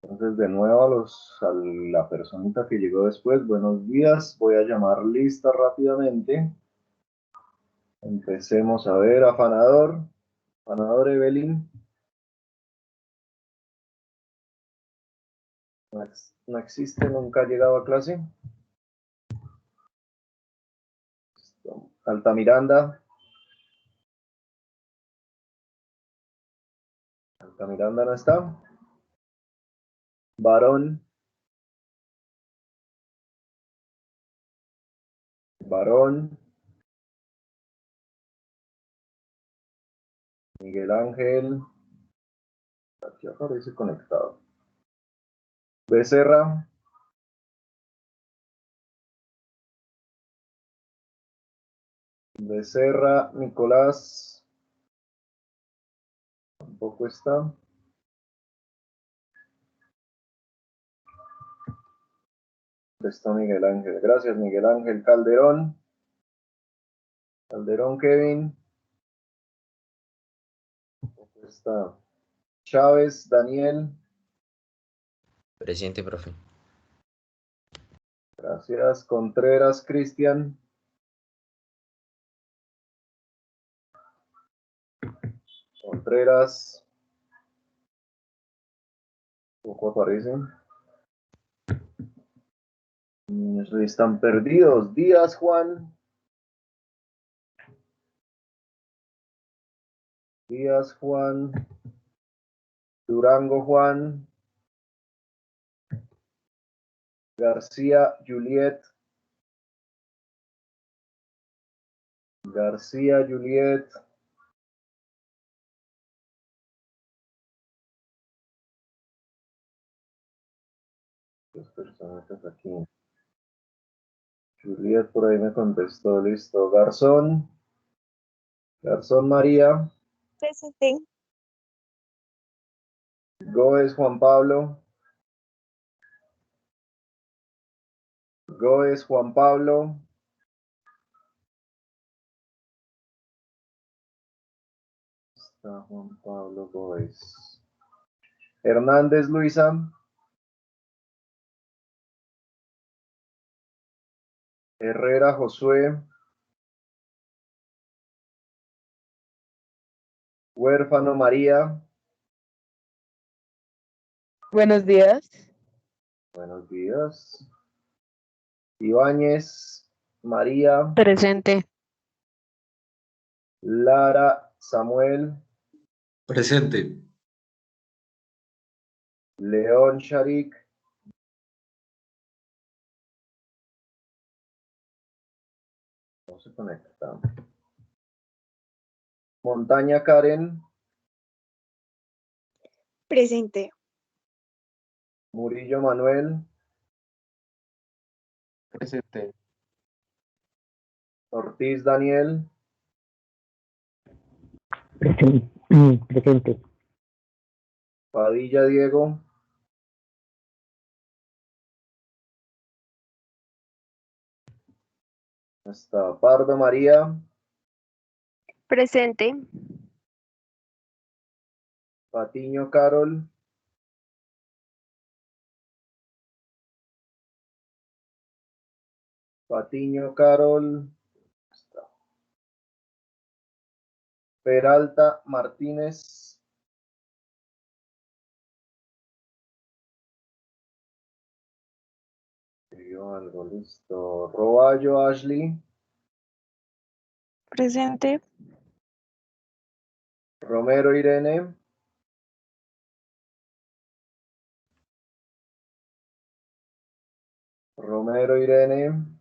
Entonces, de nuevo a la personita que llegó después, buenos días. Voy a llamar lista rápidamente. Empecemos a ver, afanador. Afanador Evelyn. No existe, nunca ha llegado a clase. Altamiranda. Altamiranda no está. Varón. Varón. Miguel Ángel. Aquí aparece conectado. Becerra. Becerra. Nicolás. Tampoco está. Está Miguel Ángel. Gracias, Miguel Ángel. Calderón. Calderón Kevin. Tampoco está. Chávez Daniel. Presente, profe. Gracias. Contreras Cristian. Contreras. Poco aparece. Están perdidos. Díaz Juan. Díaz Juan. Durango Juan. García Juliet. García Juliet. Dos personas aquí. Juliet por ahí me contestó. Listo. Garzón. Garzón María. Presente. Gómez Juan Pablo. Gómez Juan Pablo. Está Juan Pablo Gómez. Hernández Luisa. Herrera Josué. Huérfano María. Buenos días. Buenos días. Ibáñez María. Presente. Lara Samuel. Presente. León Sharik. No se conecta. Montaña Karen. Presente. Murillo Manuel. Presente. Ortiz Daniel. Presente. Padilla Diego. Está Pardo María. Presente. Patiño Carol. Patiño Carol. Está. Peralta Martínez. Escribió algo, listo. Roballo Ashley. Presente. Romero Irene. Romero Irene.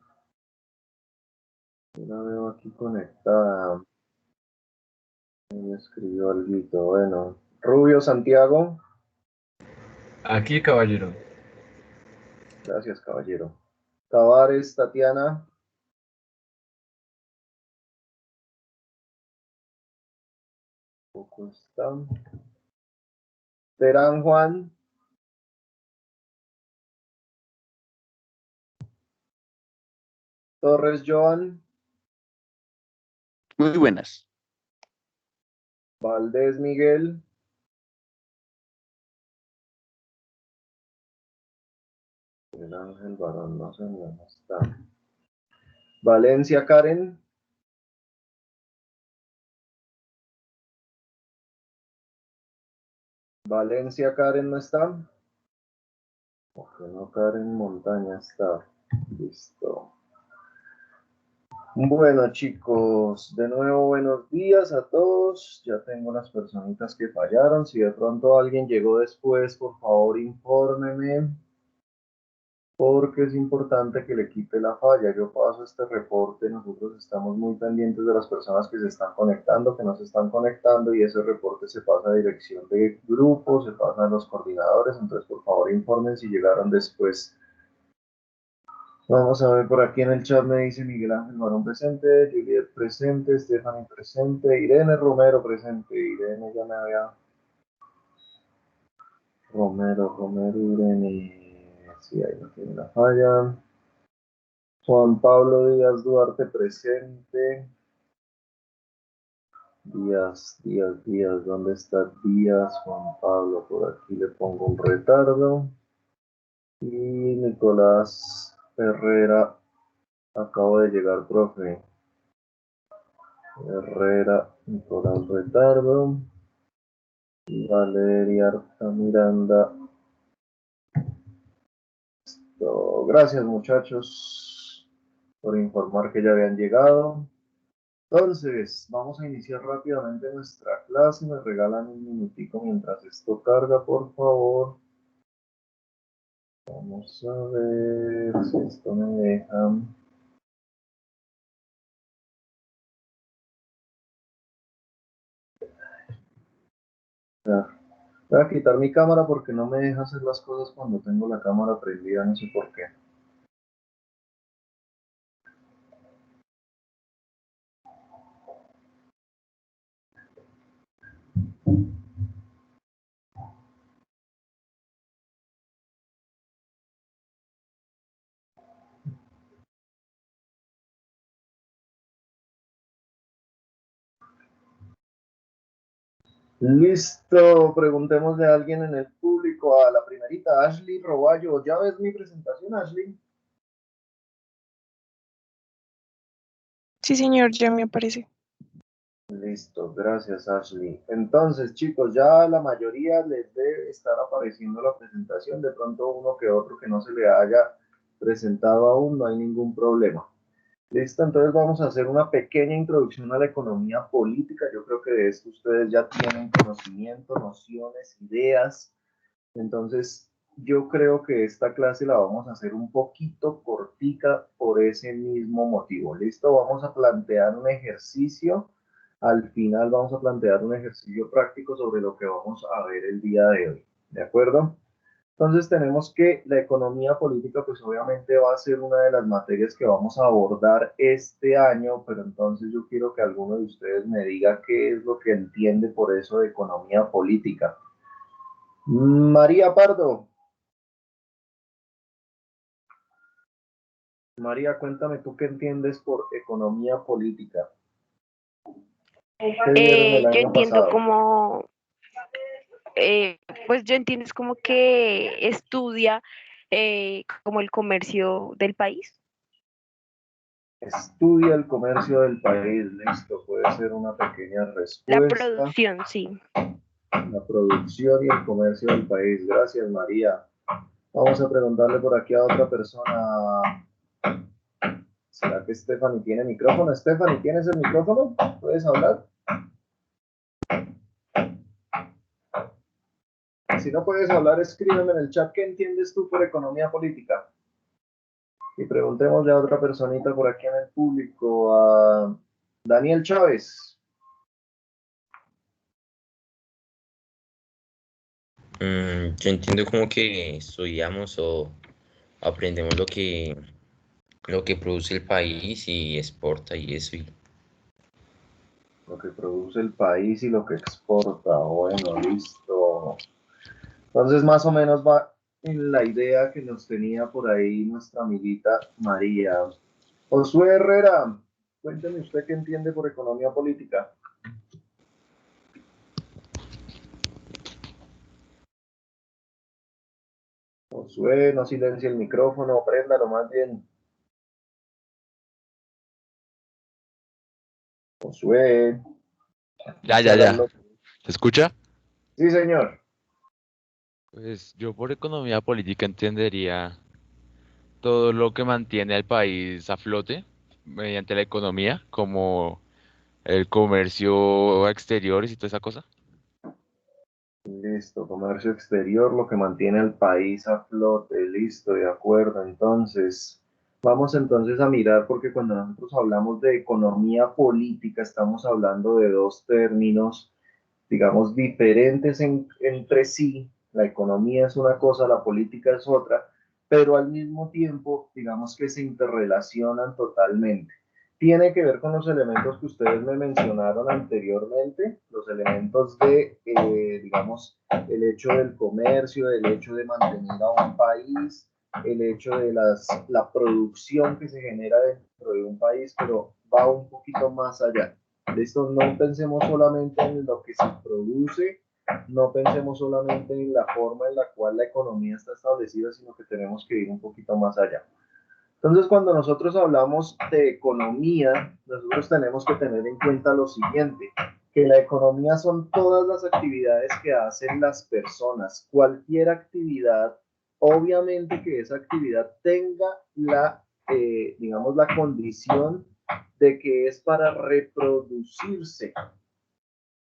La veo aquí conectada. Me escribió algo. Bueno. Rubio Santiago. Aquí, caballero. Gracias, caballero. Tavares Tatiana. Poco está. Terán Juan. Torres Joan. Muy buenas. Valdés Miguel. El Ángel Barón, no sé dónde está. Valencia Karen. Valencia Karen no está. Porque no, Karen Montaña está. Listo. Bueno, chicos, de nuevo buenos días a todos. Ya tengo las personitas que fallaron. Si de pronto alguien llegó después, por favor infórmeme, porque es importante que le quite la falla. Yo paso este reporte, nosotros estamos muy pendientes de las personas que se están conectando, que no se están conectando, y ese reporte se pasa a dirección de grupo, se pasa a los coordinadores. Entonces, por favor, informen si llegaron después. Vamos a ver, por aquí en el chat me dice Miguel Ángel Barón presente, Juliet presente, Stephanie presente, Irene Romero presente. Irene ya me había... Romero, Irene, sí, ahí no tiene la falla. Juan Pablo Díaz Duarte presente. Díaz, ¿dónde está Díaz? Juan Pablo, por aquí le pongo un retardo. Y Nicolás Herrera, acabo de llegar, profe. Herrera, Nicolás Retardo, Valeria Miranda. Gracias, muchachos, por informar que ya habían llegado. Entonces, vamos a iniciar rápidamente nuestra clase. Me regalan un minutico mientras esto carga, por favor. Vamos a ver si esto me deja. Voy a quitar mi cámara porque no me deja hacer las cosas cuando tengo la cámara prendida, no sé por qué. Listo, preguntémosle a alguien en el público, a la primerita, Ashley Roballo. ¿Ya ves mi presentación, Ashley? Sí, señor, ya me aparece. Listo, gracias, Ashley. Entonces, chicos, ya la mayoría les debe estar apareciendo la presentación. De pronto uno que otro que no se le haya presentado aún, no hay ningún problema. Listo, entonces vamos a hacer una pequeña introducción a la economía política. Yo creo que de esto ustedes ya tienen conocimiento, nociones, ideas. Entonces, yo creo que esta clase la vamos a hacer un poquito cortica por ese mismo motivo. ¿Listo? Vamos a plantear un ejercicio. Al final vamos a plantear un ejercicio práctico sobre lo que vamos a ver el día de hoy. ¿De acuerdo? Entonces tenemos que la economía política, pues obviamente va a ser una de las materias que vamos a abordar este año, pero entonces yo quiero que alguno de ustedes me diga qué es lo que entiende por eso de economía política. María Pardo. María, cuéntame tú qué entiendes por economía política. ¿Qué vieron el Yo año entiendo pasado? como, pues yo entiendo es como que estudia como el comercio del país. Estudia el comercio del país. Listo, puede ser una pequeña La respuesta. producción, sí. La producción y el comercio del país. Gracias, María. Vamos a preguntarle por aquí a otra persona. ¿Será que Stephanie tiene micrófono? Stephanie, ¿tienes el micrófono? ¿Puedes hablar? Si no puedes hablar, escríbeme en el chat qué entiendes tú por economía política. Y preguntémosle a otra personita por aquí en el público, a Daniel Chávez. Yo entiendo como que estudiamos o aprendemos lo que produce el país y exporta y eso. Lo que produce el país y lo que exporta. Bueno, listo. Entonces, más o menos va en la idea que nos tenía por ahí nuestra amiguita María. Josué Herrera, cuénteme usted qué entiende por economía política. Josué, no silencie el micrófono, préndalo más bien. Josué. Ya. ¿Se escucha? Sí, señor. Pues yo por economía política entendería todo lo que mantiene al país a flote mediante la economía, como el comercio exterior y toda esa cosa. Listo, comercio exterior, lo que mantiene al país a flote, listo, de acuerdo. Entonces, vamos entonces a mirar, porque cuando nosotros hablamos de economía política, estamos hablando de dos términos, digamos, diferentes entre sí. La economía es una cosa, la política es otra, pero al mismo tiempo, digamos que se interrelacionan totalmente. Tiene que ver con los elementos que ustedes me mencionaron anteriormente, los elementos de, digamos, el hecho del comercio, el hecho de mantener a un país, el hecho de la producción que se genera dentro de un país, pero va un poquito más allá. ¿Listo? No pensemos solamente en lo que se produce, no pensemos solamente en la forma en la cual la economía está establecida, sino que tenemos que ir un poquito más allá. Entonces, cuando nosotros hablamos de economía, nosotros tenemos que tener en cuenta lo siguiente, que la economía son todas las actividades que hacen las personas, cualquier actividad, obviamente que esa actividad tenga digamos, la condición de que es para reproducirse.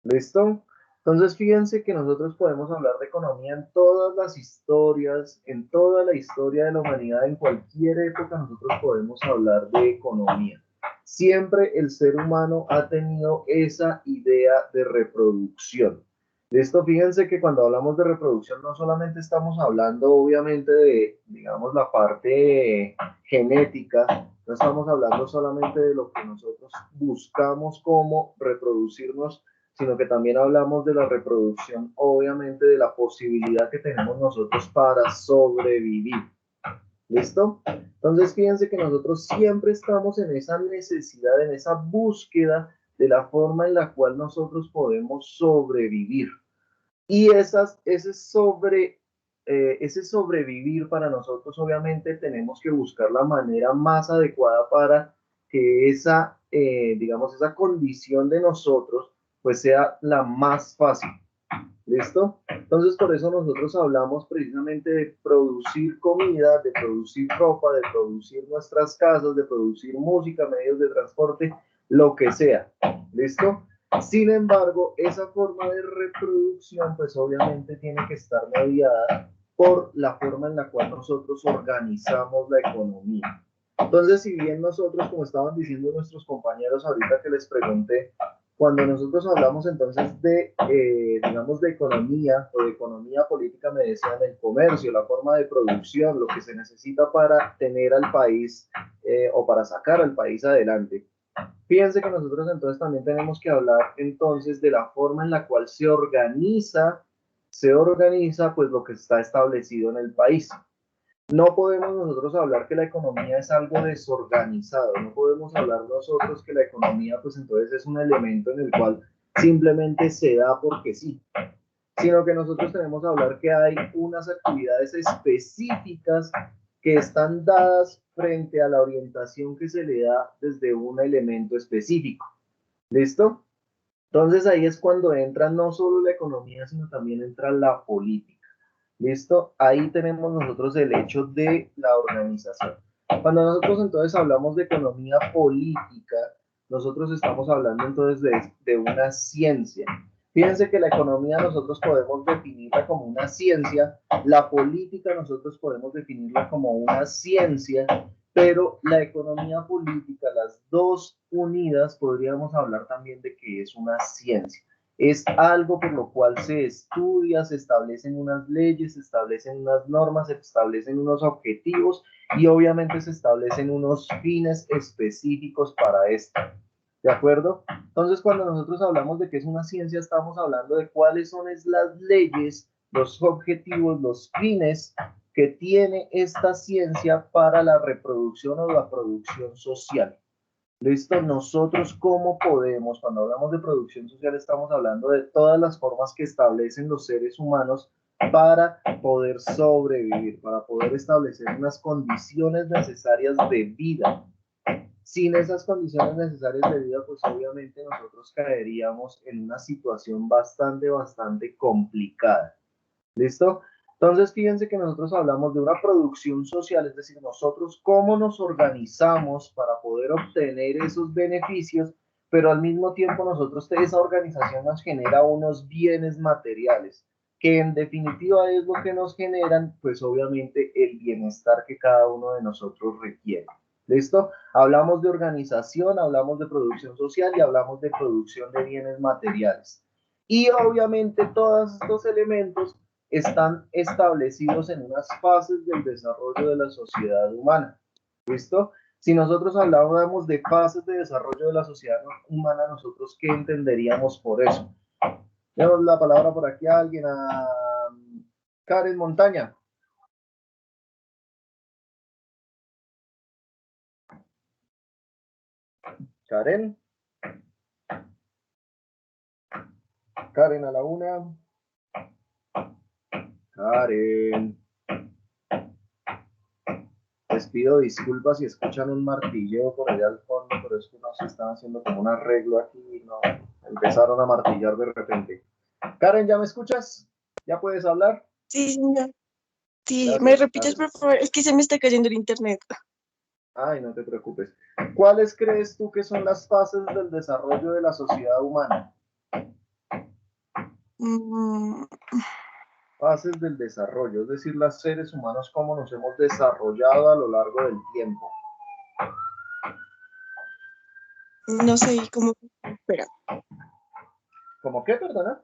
¿Listo? Entonces, fíjense que nosotros podemos hablar de economía en todas las historias, en toda la historia de la humanidad, en cualquier época nosotros podemos hablar de economía. Siempre el ser humano ha tenido esa idea de reproducción. ¿Listo? Fíjense que cuando hablamos de reproducción no solamente estamos hablando obviamente de, digamos, la parte genética, no estamos hablando solamente de lo que nosotros buscamos como reproducirnos, sino que también hablamos de la reproducción, obviamente de la posibilidad que tenemos nosotros para sobrevivir. ¿Listo? Entonces, fíjense que nosotros siempre estamos en esa necesidad, en esa búsqueda de la forma en la cual nosotros podemos sobrevivir. Y ese sobrevivir para nosotros, obviamente, tenemos que buscar la manera más adecuada para que digamos, esa condición de nosotros, pues sea la más fácil. ¿Listo? Entonces, por eso nosotros hablamos precisamente de producir comida, de producir ropa, de producir nuestras casas, de producir música, medios de transporte, lo que sea. ¿Listo? Sin embargo, esa forma de reproducción, pues obviamente tiene que estar mediada por la forma en la cual nosotros organizamos la economía. Entonces, si bien nosotros, como estaban diciendo nuestros compañeros ahorita que les pregunté, cuando nosotros hablamos entonces de, digamos, de economía o de economía política, me decían el comercio, la forma de producción, lo que se necesita para tener al país o para sacar al país adelante. Fíjense que nosotros entonces también tenemos que hablar entonces de la forma en la cual se organiza pues lo que está establecido en el país. No podemos nosotros hablar que la economía es algo desorganizado, no podemos hablar nosotros que la economía pues entonces es un elemento en el cual simplemente se da porque sí, sino que nosotros tenemos que hablar que hay unas actividades específicas que están dadas frente a la orientación que se le da desde un elemento específico. ¿Listo? Entonces ahí es cuando entra no solo la economía, sino también entra la política. ¿Listo? Ahí tenemos nosotros el hecho de la organización. Cuando nosotros entonces hablamos de economía política, nosotros estamos hablando entonces de una ciencia. Fíjense que la economía nosotros podemos definirla como una ciencia, la política nosotros podemos definirla como una ciencia, pero la economía política, las dos unidas, podríamos hablar también de que es una ciencia. Es algo por lo cual se estudia, se establecen unas leyes, se establecen unas normas, se establecen unos objetivos y obviamente se establecen unos fines específicos para esto. ¿De acuerdo? Entonces, cuando nosotros hablamos de que es una ciencia, estamos hablando de cuáles son las leyes, los objetivos, los fines que tiene esta ciencia para la reproducción o la producción social. ¿Listo? Nosotros cómo podemos, cuando hablamos de producción social, estamos hablando de todas las formas que establecen los seres humanos para poder sobrevivir, para poder establecer unas condiciones necesarias de vida. Sin esas condiciones necesarias de vida, pues obviamente nosotros caeríamos en una situación bastante complicada. ¿Listo? Entonces, fíjense que nosotros hablamos de una producción social, es decir, nosotros cómo nos organizamos para poder obtener esos beneficios, pero al mismo tiempo nosotros, esa organización nos genera unos bienes materiales, que en definitiva es lo que nos generan, pues obviamente, el bienestar que cada uno de nosotros requiere. ¿Listo? Hablamos de organización, hablamos de producción social y hablamos de producción de bienes materiales. Y obviamente todos estos elementos están establecidos en unas fases del desarrollo de la sociedad humana. ¿Listo? Si nosotros habláramos de fases de desarrollo de la sociedad humana, nosotros ¿qué entenderíamos por eso? Demos la palabra por aquí a alguien, a Karen Montaña. Karen. Karen a la una. Karen. Les pido disculpas si escuchan un martilleo por allá al fondo, pero es que no se están haciendo como un arreglo aquí y no empezaron a martillar de repente. Karen, ¿ya me escuchas? ¿Ya puedes hablar? Sí, señor. Sí, Gracias, ¿me repites, gracias. por favor? Es que se me está cayendo el internet. Ay, no te preocupes. ¿Cuáles crees tú que son las fases del desarrollo de la sociedad humana? Mm, Fases del desarrollo, es decir, los seres humanos, cómo nos hemos desarrollado a lo largo del tiempo. no sé cómo. Espera. ¿Cómo qué, perdona?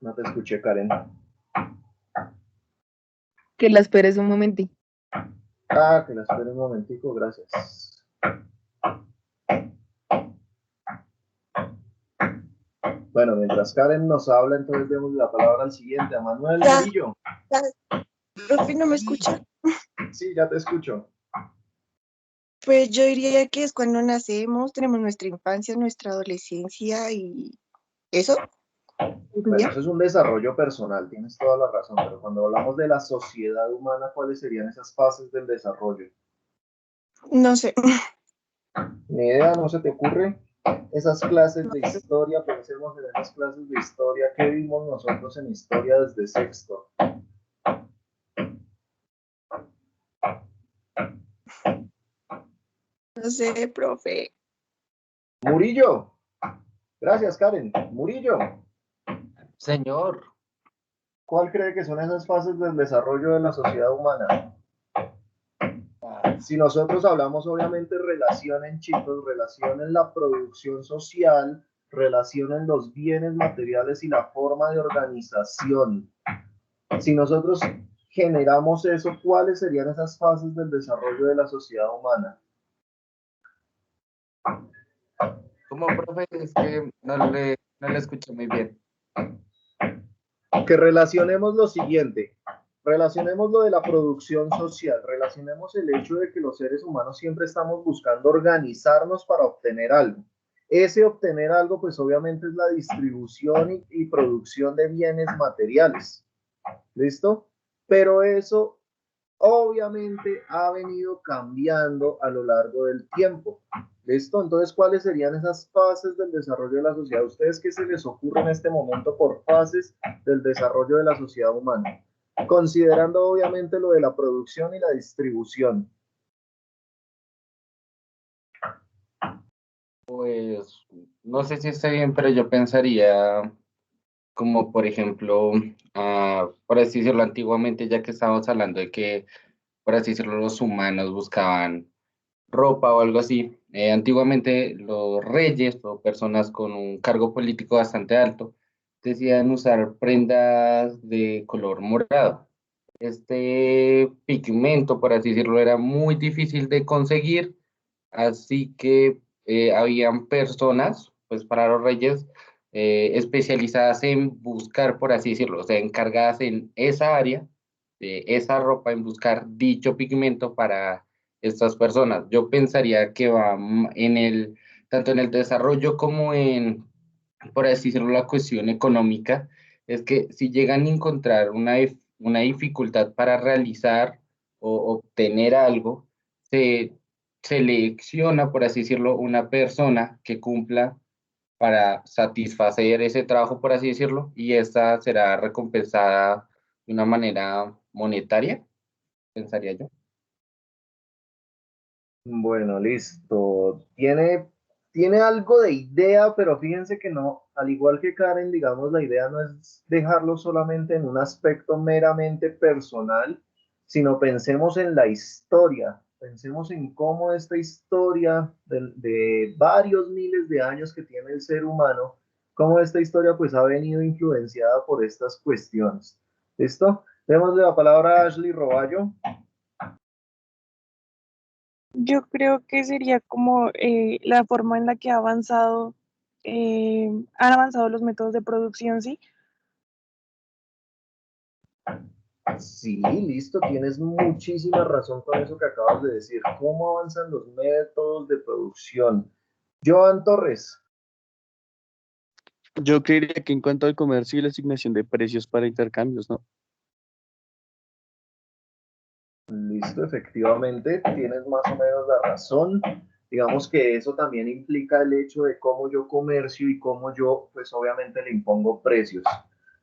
No te escuché, Karen. Que la esperes un momentito. Ah, que la espere un momentico, gracias. Bueno, mientras Karen nos habla, entonces demos la palabra al siguiente, a Manuel Ya. Murillo. Profe, ¿no me escucha? Sí, ya te escucho. Pues yo diría que es cuando nacemos, tenemos nuestra infancia, nuestra adolescencia y eso. Bueno, eso es un desarrollo personal, tienes toda la razón, pero cuando hablamos de la sociedad humana, ¿cuáles serían esas fases del desarrollo? No sé. Ni idea, ¿no se te ocurre? Esas clases de historia, pensemos en esas clases de historia que vimos nosotros en historia desde sexto. No sé, profe. Murillo. Gracias, Karen. Murillo. Señor. ¿Cuál cree que son esas fases del desarrollo de la sociedad humana? Si nosotros hablamos, obviamente, relación en chicos, relación en la producción social, relación en los bienes materiales y la forma de organización. Si nosotros generamos eso, ¿cuáles serían esas fases del desarrollo de la sociedad humana? Como profe, es que no le escuché muy bien. Que relacionemos lo siguiente, relacionemos lo de la producción social, relacionemos el hecho de que los seres humanos siempre estamos buscando organizarnos para obtener algo. Ese obtener algo, pues obviamente es la distribución y producción de bienes materiales. ¿Listo? Pero eso obviamente ha venido cambiando a lo largo del tiempo. ¿Listo? Entonces, ¿cuáles serían esas fases del desarrollo de la sociedad? ¿Ustedes qué se les ocurre en este momento por fases del desarrollo de la sociedad humana? Considerando obviamente lo de la producción y la distribución. Pues no sé si está bien, pero yo pensaría como por ejemplo, por así decirlo, antiguamente, ya que estábamos hablando de que, por así decirlo, los humanos buscaban ropa o algo así. Antiguamente los reyes o personas con un cargo político bastante alto decían usar prendas de color morado. Este pigmento, por así decirlo, era muy difícil de conseguir, así que habían personas, pues para los reyes, especializadas en buscar, por así decirlo, o sea, encargadas en esa área, de esa ropa, en buscar dicho pigmento para estas personas. Yo pensaría que va en el tanto en el desarrollo como en, por así decirlo, la cuestión económica, es que si llegan a encontrar una dificultad para realizar o obtener algo, se selecciona, por así decirlo, una persona que cumpla para satisfacer ese trabajo, por así decirlo, y esta será recompensada de una manera monetaria, pensaría yo. Bueno, listo. Tiene algo de idea, pero fíjense que no, al igual que Karen, digamos, la idea no es dejarlo solamente en un aspecto meramente personal, sino pensemos en la historia, pensemos en cómo esta historia de varios miles de años que tiene el ser humano, cómo esta historia pues ha venido influenciada por estas cuestiones. ¿Listo? Démosle la palabra a Ashley Roballo. Yo creo que sería como la forma en la que han avanzado los métodos de producción, ¿sí? Sí, listo, tienes muchísima razón con eso que acabas de decir. ¿Cómo avanzan los métodos de producción? Joan Torres, Yo creería que en cuanto al comercio y la asignación de precios para intercambios, ¿no? listo, efectivamente, tienes más o menos la razón. Digamos que eso también implica el hecho de cómo yo comercio y cómo yo, pues obviamente le impongo precios.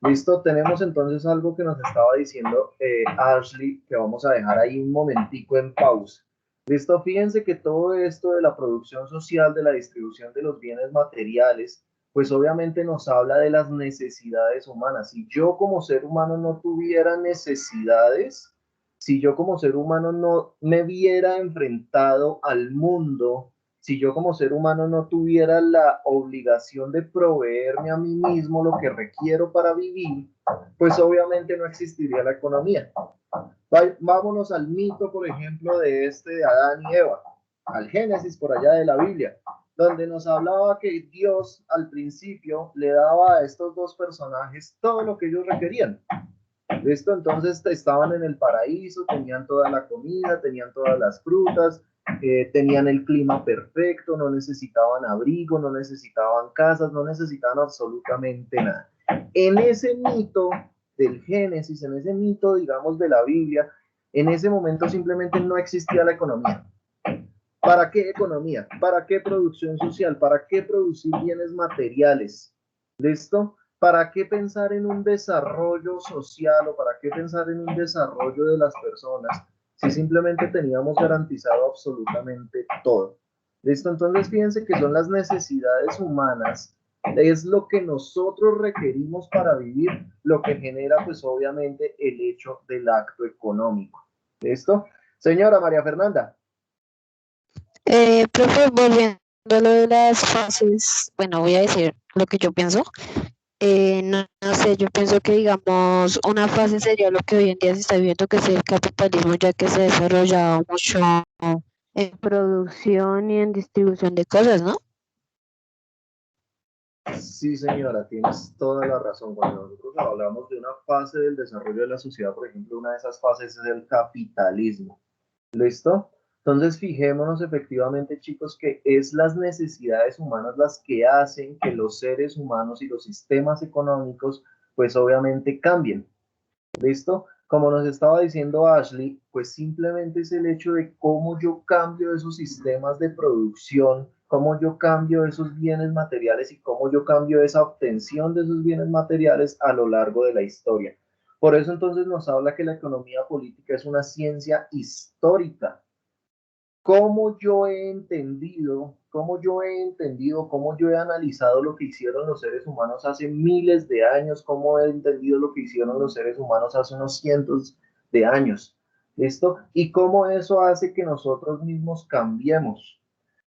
Listo, tenemos entonces algo que nos estaba diciendo Ashley, que vamos a dejar ahí un momentico en pausa. Listo, fíjense que todo esto de la producción social, de la distribución de los bienes materiales, pues obviamente nos habla de las necesidades humanas. Si yo como ser humano no tuviera necesidades, si yo como ser humano no me viera enfrentado al mundo, si yo como ser humano no tuviera la obligación de proveerme a mí mismo lo que requiero para vivir, pues obviamente no existiría la economía. Vámonos al mito, por ejemplo, de Adán y Eva, al Génesis por allá de la Biblia, donde nos hablaba que Dios al principio le daba a estos dos personajes todo lo que ellos requerían. ¿Listo? Entonces estaban en el paraíso, tenían toda la comida, tenían todas las frutas, tenían el clima perfecto, no necesitaban abrigo, no necesitaban casas, no necesitaban absolutamente nada. En ese mito del Génesis, en ese mito, digamos, de la Biblia, en ese momento simplemente no existía la economía. ¿Para qué economía? ¿Para qué producción social? ¿Para qué producir bienes materiales? ¿Listo? ¿Para qué pensar en un desarrollo social o para qué pensar en un desarrollo de las personas si simplemente teníamos garantizado absolutamente todo? ¿Listo? Entonces fíjense que son las necesidades humanas, es lo que nosotros requerimos para vivir, lo que genera pues obviamente el hecho del acto económico. ¿Listo? Señora María Fernanda. Profe, volviendo a lo de las fases, bueno, voy a decir lo que yo pienso. No sé, yo pienso que digamos una fase sería lo que hoy en día se está viviendo, que es el capitalismo, ya que se ha desarrollado mucho en producción y en distribución de cosas, ¿no? Sí, señora, tienes toda la razón. Cuando nosotros hablamos de una fase del desarrollo de la sociedad, por ejemplo, una de esas fases es el capitalismo. ¿Listo? Entonces, fijémonos efectivamente, chicos, que es las necesidades humanas las que hacen que los seres humanos y los sistemas económicos, pues obviamente cambien. ¿Listo? Como nos estaba diciendo Ashley, pues simplemente es el hecho de cómo yo cambio esos sistemas de producción, cómo yo cambio esos bienes materiales y cómo yo cambio esa obtención de esos bienes materiales a lo largo de la historia. Por eso entonces nos habla que la economía política es una ciencia histórica. Cómo yo he entendido, cómo yo he analizado lo que hicieron los seres humanos hace miles de años, cómo he entendido lo que hicieron los seres humanos hace unos cientos de años. ¿Listo? Y cómo eso hace que nosotros mismos cambiemos.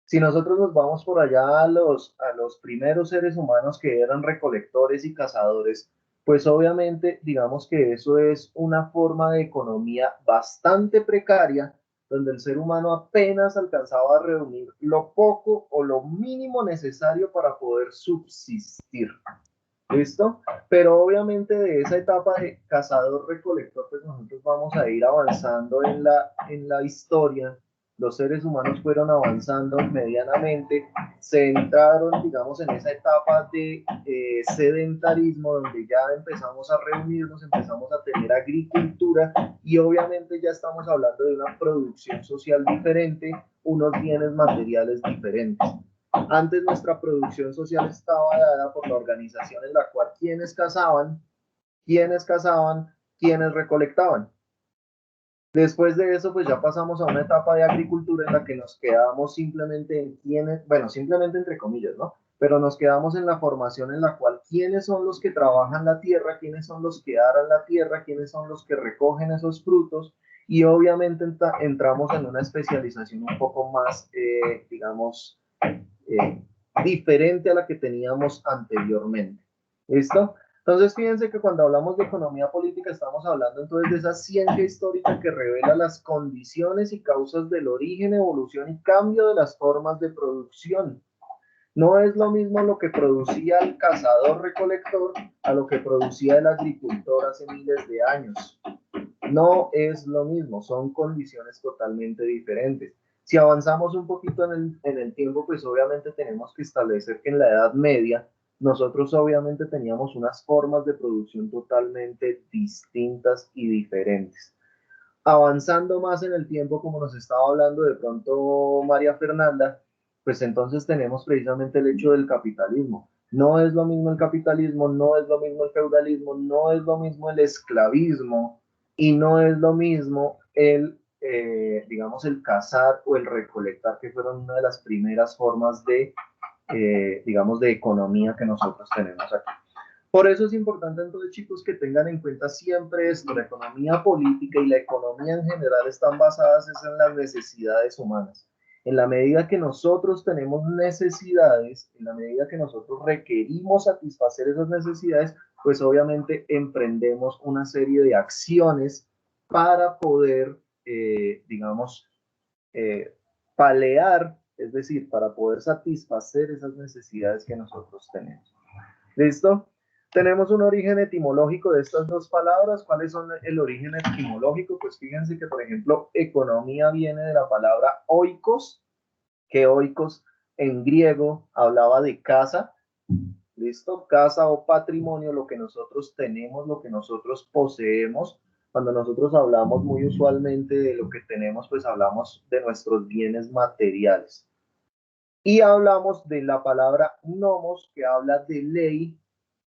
Si nosotros nos vamos por allá a los primeros seres humanos que eran recolectores y cazadores, pues obviamente digamos que eso es una forma de economía bastante precaria, donde el ser humano apenas alcanzaba a reunir lo poco o lo mínimo necesario para poder subsistir. ¿Listo? Pero obviamente de esa etapa de cazador-recolector, pues nosotros vamos a ir avanzando en la historia los seres humanos fueron avanzando medianamente, se entraron, digamos, en esa etapa de sedentarismo, donde ya empezamos a reunirnos, empezamos a tener agricultura y obviamente ya estamos hablando de una producción social diferente, unos bienes materiales diferentes. Antes nuestra producción social estaba dada por la organización en la cual quienes cazaban, quienes recolectaban. Después de eso, pues ya pasamos a una etapa de agricultura en la que nos quedamos simplemente en quienes, bueno, simplemente entre comillas, ¿no? Pero nos quedamos en la formación en la cual quiénes son los que trabajan la tierra, quiénes son los que aran la tierra, quiénes son los que recogen esos frutos, y obviamente entramos en una especialización un poco más, digamos, diferente a la que teníamos anteriormente. ¿Listo? Entonces, fíjense que cuando hablamos de economía política, estamos hablando entonces de esa ciencia histórica que revela las condiciones y causas del origen, evolución y cambio de las formas de producción. No es lo mismo lo que producía el cazador-recolector a lo que producía el agricultor hace miles de años. No es lo mismo, son condiciones totalmente diferentes. Si avanzamos un poquito en el tiempo, pues obviamente tenemos que establecer que en la Edad Media nosotros obviamente teníamos unas formas de producción totalmente distintas y diferentes. Avanzando más en el tiempo, como nos estaba hablando de pronto María Fernanda, pues entonces tenemos precisamente el hecho del capitalismo. No es lo mismo el capitalismo, no es lo mismo el feudalismo, no es lo mismo el esclavismo y no es lo mismo el, digamos, el cazar o el recolectar, que fueron una de las primeras formas de, digamos, de economía que nosotros tenemos aquí. Por eso es importante entonces, chicos, que tengan en cuenta siempre esto: la economía política y la economía en general están basadas en las necesidades humanas. En la medida que nosotros tenemos necesidades, en la medida que nosotros requerimos satisfacer esas necesidades, pues obviamente emprendemos una serie de acciones para poder, digamos, palear, es decir, para poder satisfacer esas necesidades que nosotros tenemos. ¿Listo? Tenemos un origen etimológico de estas dos palabras. ¿Cuáles son el origen etimológico? Pues fíjense que, por ejemplo, economía viene de la palabra oikos, que oikos en griego hablaba de casa. ¿Listo? Casa o patrimonio, lo que nosotros tenemos, lo que nosotros poseemos. Cuando nosotros hablamos muy usualmente de lo que tenemos, pues hablamos de nuestros bienes materiales. Y hablamos de la palabra nomos, que habla de ley,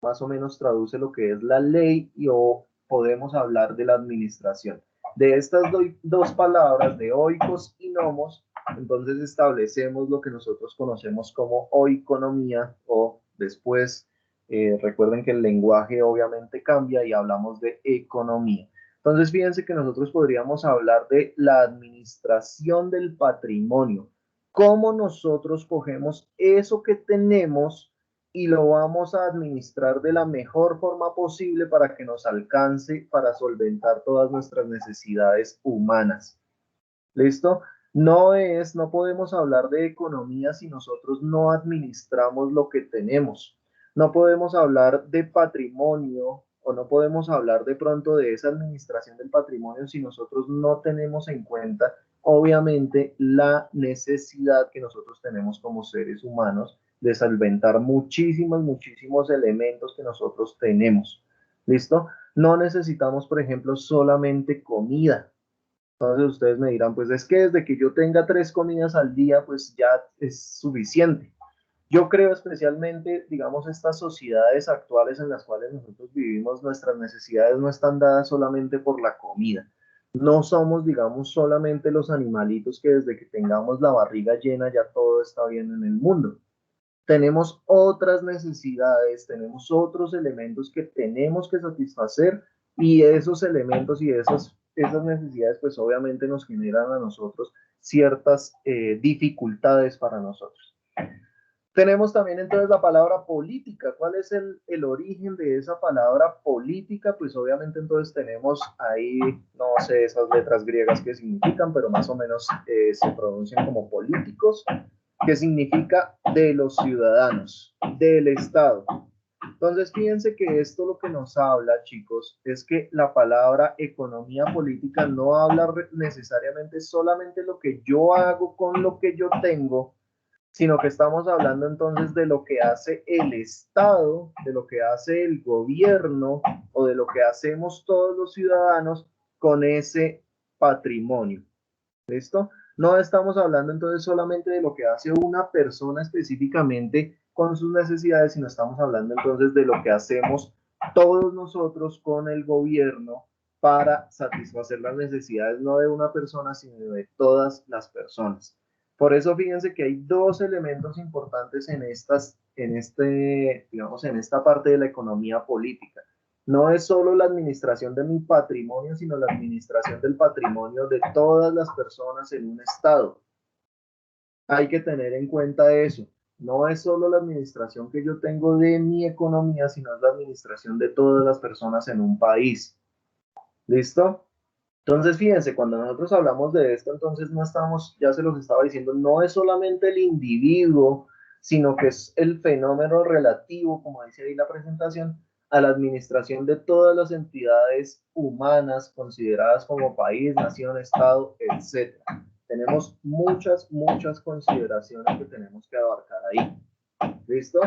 más o menos traduce lo que es la ley, y o podemos hablar de la administración. De estas dos palabras, de oikos y nomos, entonces establecemos lo que nosotros conocemos como oikonomía, o después, recuerden que el lenguaje obviamente cambia y hablamos de economía. Entonces fíjense que nosotros podríamos hablar de la administración del patrimonio, cómo nosotros cogemos eso que tenemos y lo vamos a administrar de la mejor forma posible para que nos alcance para solventar todas nuestras necesidades humanas. ¿Listo? No podemos hablar de economía si nosotros no administramos lo que tenemos. No podemos hablar de patrimonio, o no podemos hablar de pronto de esa administración del patrimonio si nosotros no tenemos en cuenta, obviamente, la necesidad que nosotros tenemos como seres humanos de solventar muchísimos elementos que nosotros tenemos. ¿Listo? No necesitamos, por ejemplo, solamente comida. Entonces ustedes me dirán, pues es que desde que yo tenga 3 comidas al día, pues ya es suficiente. Yo creo especialmente, digamos, estas sociedades actuales en las cuales nosotros vivimos, nuestras necesidades no están dadas solamente por la comida. No somos, digamos, solamente los animalitos que desde que tengamos la barriga llena ya todo está bien en el mundo. Tenemos otras necesidades, tenemos otros elementos que tenemos que satisfacer, y esos elementos y esas necesidades pues obviamente nos generan a nosotros ciertas dificultades para nosotros. Tenemos también entonces la palabra política. ¿Cuál es el origen de esa palabra política? Pues obviamente entonces tenemos ahí, no sé esas letras griegas que significan, pero más o menos se pronuncian como políticos, que significa de los ciudadanos, del Estado. Entonces, fíjense que esto lo que nos habla, chicos, es que la palabra economía política no habla necesariamente solamente lo que yo hago con lo que yo tengo, sino que estamos hablando entonces de lo que hace el Estado, de lo que hace el gobierno o de lo que hacemos todos los ciudadanos con ese patrimonio. ¿Listo? No estamos hablando entonces solamente de lo que hace una persona específicamente con sus necesidades, sino estamos hablando entonces de lo que hacemos todos nosotros con el gobierno para satisfacer las necesidades no de una persona, sino de todas las personas. Por eso fíjense que hay dos elementos importantes en esta parte de la economía política. No es solo la administración de mi patrimonio, sino la administración del patrimonio de todas las personas en un estado. Hay que tener en cuenta eso. No es solo la administración que yo tengo de mi economía, sino es la administración de todas las personas en un país. ¿Listo? Entonces, fíjense, cuando nosotros hablamos de esto, entonces no estamos, ya se los estaba diciendo, no es solamente el individuo, sino que es el fenómeno relativo, como dice ahí la presentación, a la administración de todas las entidades humanas consideradas como país, nación, estado, etc. Tenemos muchas consideraciones que tenemos que abarcar ahí. ¿Listo?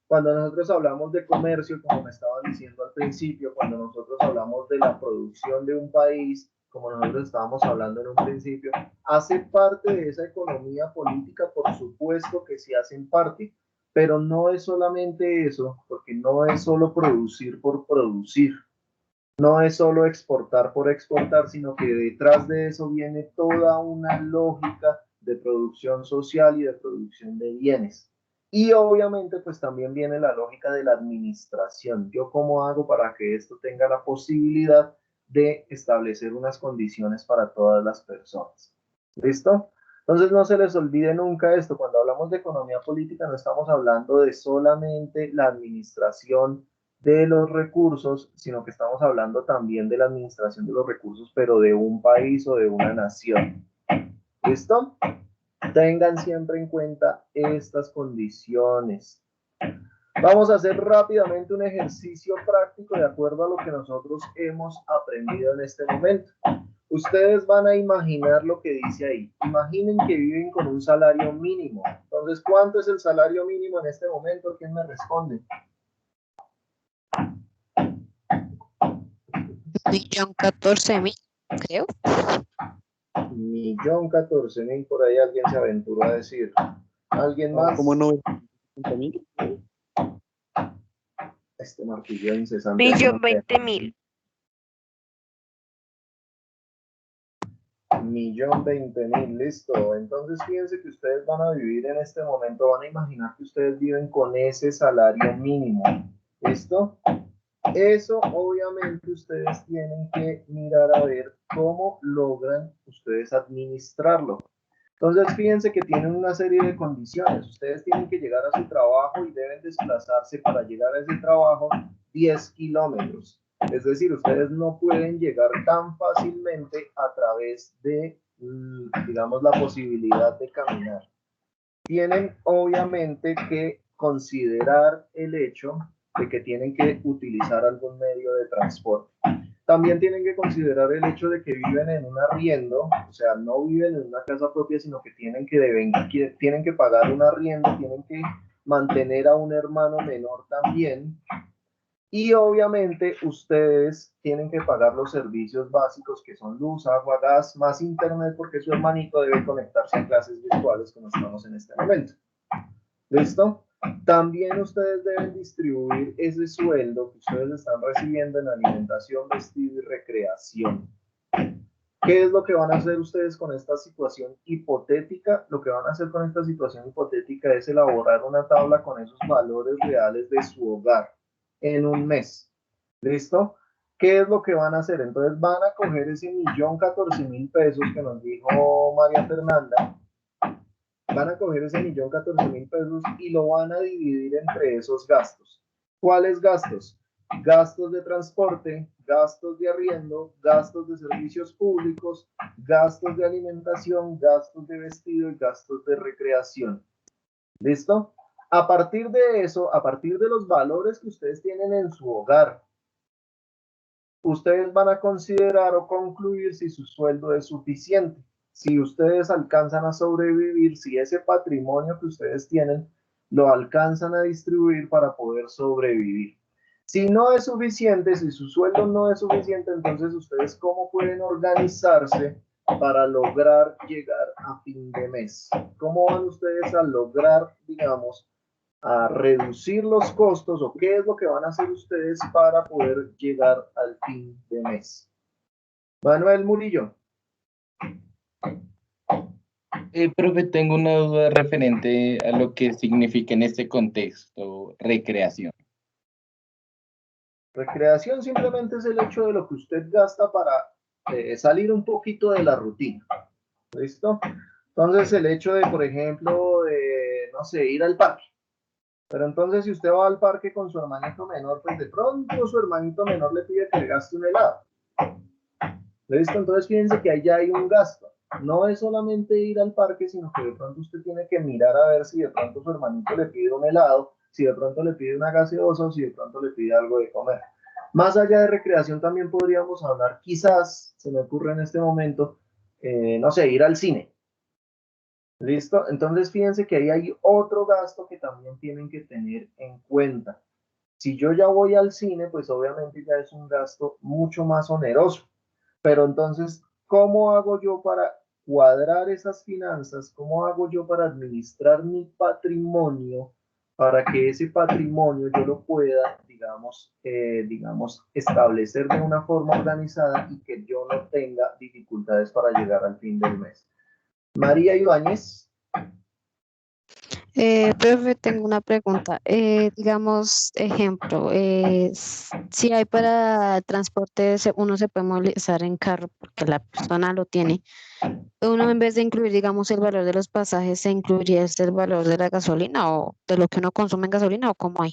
Cuando nosotros hablamos de comercio, como me estaban diciendo al principio, cuando nosotros hablamos de la producción de un país, como nosotros estábamos hablando en un principio, hace parte de esa economía política, por supuesto que sí hacen parte, pero no es solamente eso, porque no es solo producir por producir, no es solo exportar por exportar, sino que detrás de eso viene toda una lógica de producción social y de producción de bienes. Y obviamente pues también viene la lógica de la administración. ¿Yo cómo hago para que esto tenga la posibilidad de establecer unas condiciones para todas las personas? ¿Listo? Entonces no se les olvide nunca esto. Cuando hablamos de economía política no estamos hablando de solamente la administración de los recursos, sino que estamos hablando también de la administración de los recursos, pero de un país o de una nación. ¿Listo? Tengan siempre en cuenta estas condiciones. Vamos a hacer rápidamente un ejercicio práctico de acuerdo a lo que nosotros hemos aprendido en este momento. Ustedes van a imaginar lo que dice ahí. Imaginen que viven con un salario mínimo. Entonces, ¿cuánto es el salario mínimo en este momento? ¿Quién me responde? 1.014.000, creo. 1.014.000, por ahí alguien se aventuró a decir. ¿Alguien más? ¿Cómo no? ¿50.000? Este martillo incesante. 1.020.000. 1.020.000, listo. Entonces fíjense que ustedes van a vivir en este momento, van a imaginar que ustedes viven con ese salario mínimo. ¿Listo? Eso obviamente ustedes tienen que mirar a ver cómo logran ustedes administrarlo. Entonces fíjense que tienen una serie de condiciones. Ustedes tienen que llegar a su trabajo y deben desplazarse para llegar a ese trabajo 10 kilómetros. Es decir, ustedes no pueden llegar tan fácilmente a través de, digamos, la posibilidad de caminar. Tienen obviamente que considerar el hecho de que tienen que utilizar algún medio de transporte. También tienen que considerar el hecho de que viven en un arriendo, o sea, no viven en una casa propia, sino que tienen que pagar un arriendo, tienen que mantener a un hermano menor también. Y obviamente ustedes tienen que pagar los servicios básicos que son luz, agua, gas, más internet, porque su hermanito debe conectarse a clases virtuales como estamos en este momento. ¿Listo? También ustedes deben distribuir ese sueldo que ustedes están recibiendo en alimentación, vestido y recreación. ¿Qué es lo que van a hacer ustedes con esta situación hipotética? Lo que van a hacer con esta situación hipotética es elaborar una tabla con esos valores reales de su hogar en un mes. ¿Listo? ¿Qué es lo que van a hacer? Entonces van a coger ese 1.014.000 pesos que nos dijo María Fernanda, van a coger ese 1.014.000 pesos y lo van a dividir entre esos gastos. ¿Cuáles gastos? Gastos de transporte, gastos de arriendo, gastos de servicios públicos, gastos de alimentación, gastos de vestido y gastos de recreación. ¿Listo? A partir de eso, a partir de los valores que ustedes tienen en su hogar, ustedes van a considerar o concluir si su sueldo es suficiente, si ustedes alcanzan a sobrevivir, si ese patrimonio que ustedes tienen lo alcanzan a distribuir para poder sobrevivir. Si no es suficiente, si su sueldo no es suficiente, entonces ustedes cómo pueden organizarse para lograr llegar a fin de mes. ¿Cómo van ustedes a lograr, digamos, a reducir los costos o qué es lo que van a hacer ustedes para poder llegar al fin de mes? Manuel Murillo. Profe, tengo una duda referente a lo que significa en este contexto recreación. Recreación simplemente es el hecho de lo que usted gasta para salir un poquito de la rutina. ¿Listo? Entonces el hecho de, por ejemplo, no sé, ir al parque. Pero entonces si usted va al parque con su hermanito menor, pues de pronto su hermanito menor le pide que le gaste un helado. ¿Listo? Entonces fíjense que ahí ya hay un gasto. No es solamente ir al parque, sino que de pronto usted tiene que mirar a ver si de pronto su hermanito le pide un helado, si de pronto le pide una gaseosa o si de pronto le pide algo de comer. Más allá de recreación también podríamos hablar, quizás, se me ocurre en este momento, no sé, ir al cine. ¿Listo? Entonces fíjense que ahí hay otro gasto que también tienen que tener en cuenta. Si yo ya voy al cine, pues obviamente ya es un gasto mucho más oneroso. Pero entonces, ¿cómo hago yo para cuadrar esas finanzas? ¿Cómo hago yo para administrar mi patrimonio para que ese patrimonio yo lo pueda, digamos, establecer de una forma organizada y que yo no tenga dificultades para llegar al fin del mes? María Ibáñez. Profe, tengo una pregunta. Digamos, ejemplo, si hay para transporte, uno se puede movilizar en carro porque la persona lo tiene. Uno en vez de incluir, digamos, el valor de los pasajes, ¿se incluiría el valor de la gasolina o de lo que uno consume en gasolina o cómo hay?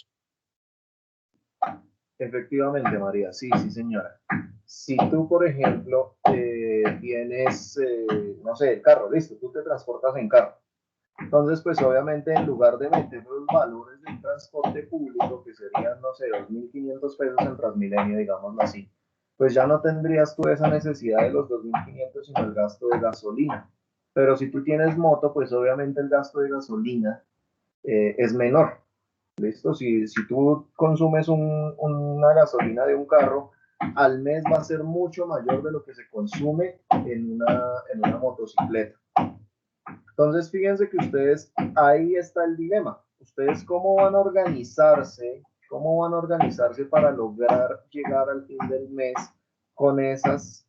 Efectivamente, María, sí, sí, señora. Si tú, por ejemplo, tienes, no sé, el carro, listo, tú te transportas en carro. Entonces, pues obviamente en lugar de meter los valores del transporte público, que serían, no sé, 2.500 pesos en Transmilenio, digámoslo así, pues ya no tendrías tú esa necesidad de los 2.500, sino el gasto de gasolina. Pero si tú tienes moto, pues obviamente el gasto de gasolina es menor. ¿Listo? Si tú consumes una gasolina de un carro, al mes va a ser mucho mayor de lo que se consume en una motocicleta. Entonces, fíjense que ustedes, ahí está el dilema. Ustedes cómo van a organizarse, para lograr llegar al fin del mes con esas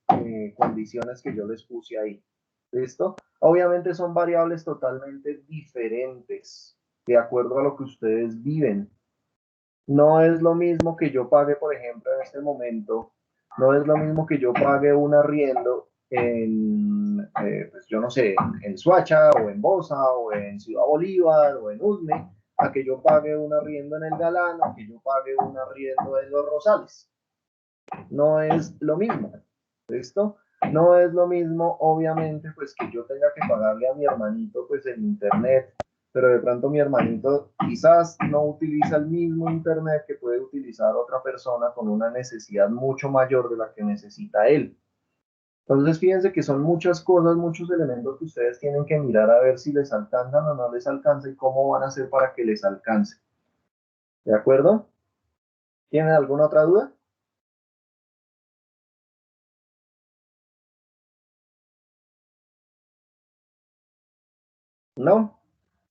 condiciones que yo les puse ahí. ¿Listo? Obviamente son variables totalmente diferentes de acuerdo a lo que ustedes viven. No es lo mismo que yo pague, por ejemplo, en este momento, no es lo mismo que yo pague un arriendo pues yo no sé, en Suacha o en Bosa o en Ciudad Bolívar o en Usme, a que yo pague un arriendo en el Galán, a que yo pague un arriendo en Los Rosales. No es lo mismo, ¿listo? No es lo mismo, obviamente, pues que yo tenga que pagarle a mi hermanito, pues el internet, pero de pronto mi hermanito quizás no utiliza el mismo internet que puede utilizar otra persona con una necesidad mucho mayor de la que necesita él. Entonces, fíjense que son muchas cosas, muchos elementos que ustedes tienen que mirar a ver si les alcanzan o no les alcanza y cómo van a hacer para que les alcance. ¿De acuerdo? ¿Tienen alguna otra duda? ¿No?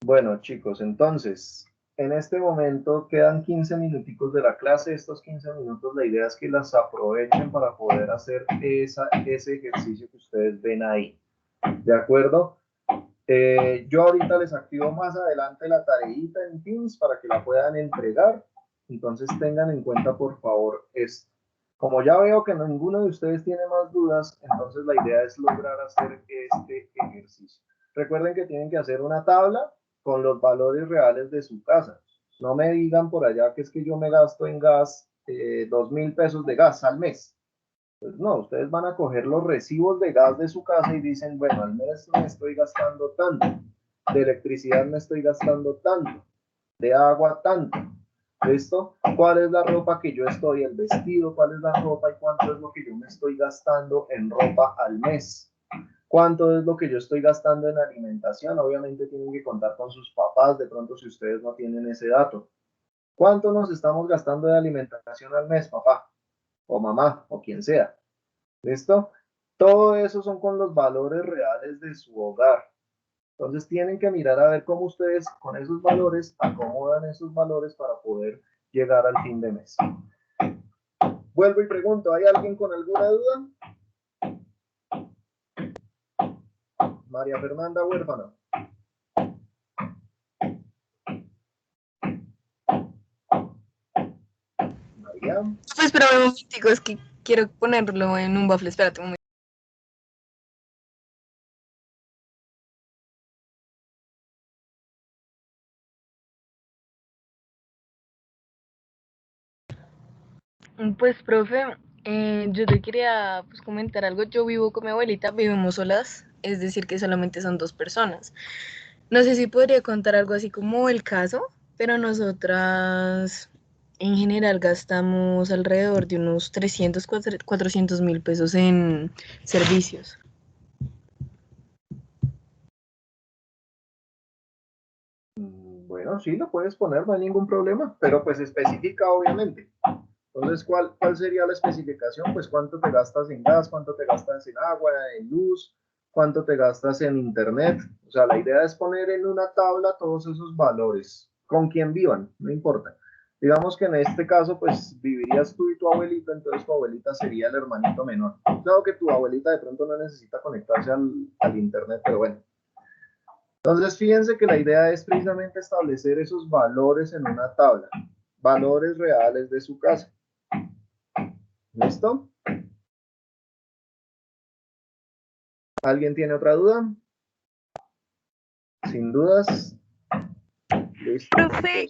Bueno, chicos, entonces, en este momento quedan 15 minuticos de la clase. Estos 15 minutos, la idea es que las aprovechen para poder hacer ese ejercicio que ustedes ven ahí. ¿De acuerdo? Yo ahorita les activo más adelante la tareita en Teams para que la puedan entregar. Entonces tengan en cuenta, por favor, esto. Como ya veo que ninguno de ustedes tiene más dudas, entonces la idea es lograr hacer este ejercicio. Recuerden que tienen que hacer una tabla con los valores reales de su casa. No me digan por allá que es que yo me gasto en gas 2.000 pesos de gas al mes. Pues no, ustedes van a coger los recibos de gas de su casa y dicen, bueno, al mes me estoy gastando tanto, de electricidad me estoy gastando tanto, de agua tanto. ¿Listo? ¿Cuál es la ropa que yo estoy, el vestido, cuál es la ropa y cuánto es lo que yo me estoy gastando en ropa al mes? ¿Cuánto es lo que yo estoy gastando en alimentación? Obviamente tienen que contar con sus papás, de pronto si ustedes no tienen ese dato. ¿Cuánto nos estamos gastando de alimentación al mes, papá? O mamá, o quien sea. ¿Listo? Todo eso son con los valores reales de su hogar. Entonces tienen que mirar a ver cómo ustedes con esos valores acomodan esos valores para poder llegar al fin de mes. Vuelvo y pregunto, ¿hay alguien con alguna duda? María Fernanda Huérfano. María. Pues espérame un momentico, es que quiero ponerlo en un bafle, espérate un momento. Pues, profe, yo te quería pues, comentar algo. Yo vivo con mi abuelita, vivimos solas, es decir, que solamente son 2 personas. No sé si podría contar algo así como el caso, pero nosotras en general gastamos alrededor de unos 300, 400.000 pesos en servicios. Bueno, sí, lo puedes poner, no hay ningún problema, pero pues especifica obviamente. Entonces, ¿cuál sería la especificación? Pues cuánto te gastas en gas, cuánto te gastas en agua, en luz, cuánto te gastas en internet. O sea, la idea es poner en una tabla todos esos valores, con quien vivan, no importa. Digamos que en este caso, pues vivirías tú y tu abuelita, entonces tu abuelita sería el hermanito menor. Claro que tu abuelita de pronto no necesita conectarse al internet, pero bueno. Entonces, fíjense que la idea es precisamente establecer esos valores en una tabla, valores reales de su casa. ¿Listo? ¿Alguien tiene otra duda? Sin dudas. Listo. Profe,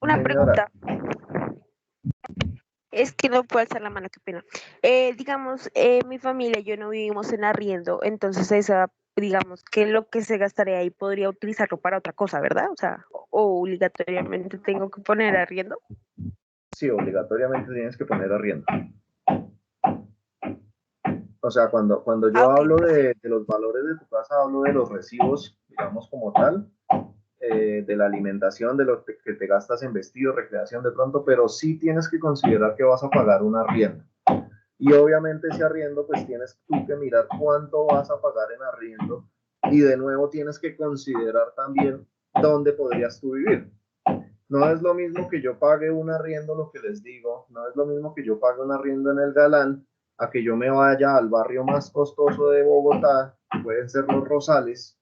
una Señora. pregunta. Es que no puedo alzar la mano, qué pena. Digamos, mi familia y yo no vivimos en arriendo, entonces esa, digamos, que lo que se gastaría ahí podría utilizarlo para otra cosa, ¿verdad? O sea, o obligatoriamente tengo que poner arriendo. Sí, obligatoriamente tienes que poner arriendo. O sea, cuando yo hablo de los valores de tu casa, hablo de los recibos, digamos, como tal, de la alimentación, de lo que te gastas en vestido, recreación de pronto, pero sí tienes que considerar que vas a pagar un arriendo. Y obviamente ese arriendo, pues tienes tú que mirar cuánto vas a pagar en arriendo y de nuevo tienes que considerar también dónde podrías tú vivir. No es lo mismo que yo pague un arriendo, lo que les digo, no es lo mismo que yo pague un arriendo en el Galán a que yo me vaya al barrio más costoso de Bogotá, que pueden ser Los Rosales,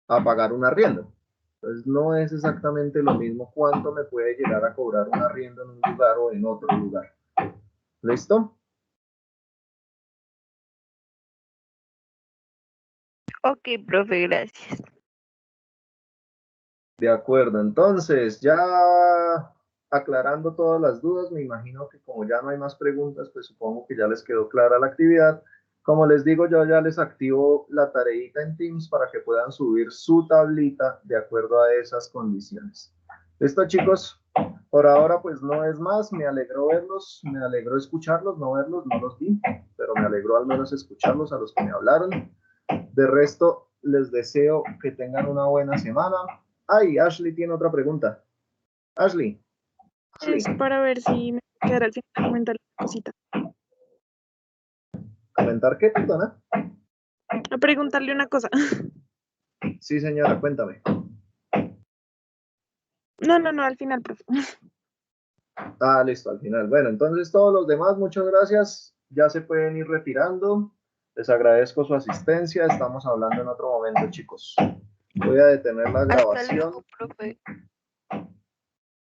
a pagar un arriendo. Entonces no es exactamente lo mismo cuánto me puede llegar a cobrar un arriendo en un lugar o en otro lugar. ¿Listo? Ok, profe, gracias. De acuerdo, entonces ya aclarando todas las dudas, me imagino que como ya no hay más preguntas, pues supongo que ya les quedó clara la actividad. Como les digo, yo ya les activo la tareita en Teams para que puedan subir su tablita de acuerdo a esas condiciones. ¿Listo, chicos? Por ahora, pues no es más. Me alegró verlos, me alegró escucharlos, no verlos, no los vi, pero me alegró al menos escucharlos a los que me hablaron. De resto, les deseo que tengan una buena semana. Ay, Ashley tiene otra pregunta. Ashley. Es para ver si me quedará al final comentar una cosita. ¿Comentar qué, perdona? A preguntarle una cosa. Sí, señora, cuéntame. No, al final, profe. Ah, listo, al final. Bueno, entonces todos los demás, muchas gracias. Ya se pueden ir retirando. Les agradezco su asistencia. Estamos hablando en otro momento, chicos. Voy a detener la Hasta grabación. luego, profe.